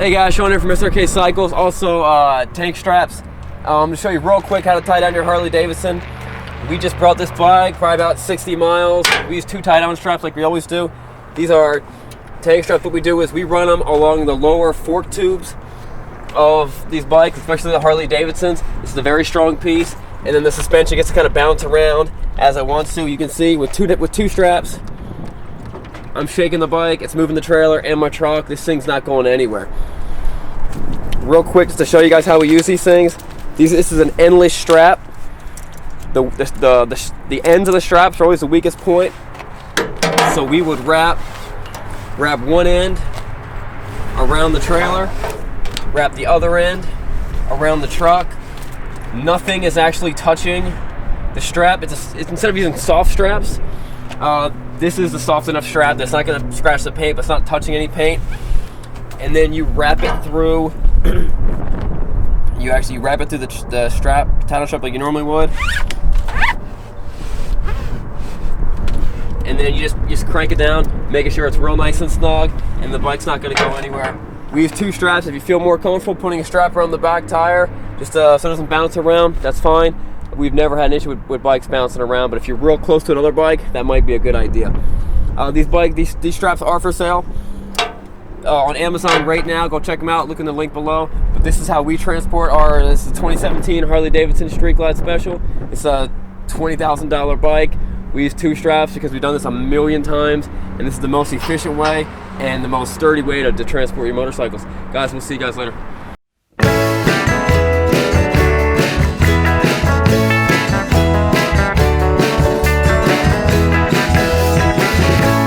Hey guys, Sean here from Srkcycles. Also tank straps. I'm going to show you real quick how to tie down your Harley Davidson. We just brought this bike for about 60 miles. We use 2 tie down straps like we always do. These are tank straps. What we do is we run them along the lower fork tubes of these bikes, especially the Harley Davidsons. This is a very strong piece, and then the suspension gets to kind of bounce around as it wants to. You can see with two straps, I'm shaking the bike, it's moving the trailer and my truck. This thing's not going anywhere. Real quick, just to show you guys how we use these things. This is an endless strap. The ends of the straps are always the weakest point. So we would wrap one end around the trailer, wrap the other end around the truck. Nothing is actually touching the strap. It's instead of using soft straps, this is the soft enough strap that's not going to scratch the paint, but it's not touching any paint. And then you wrap it through. You wrap it through the strap, tie strap like you normally would. And then you just crank it down, making sure it's real nice and snug, and the bike's not going to go anywhere. We use 2 straps. If you feel more comfortable putting a strap around the back tire, just so it doesn't bounce around, that's fine. We've never had an issue with bikes bouncing around, but if you're real close to another bike, that might be a good idea. These straps are for sale on Amazon right now. Go check them out. Look in the link below. But this is how we transport this is a 2017 Harley Davidson Street Glide Special. It's a $20,000 bike. We use 2 straps because we've done this a million times, and this is the most efficient way and the most sturdy way to transport your motorcycles. Guys, we'll see you guys later.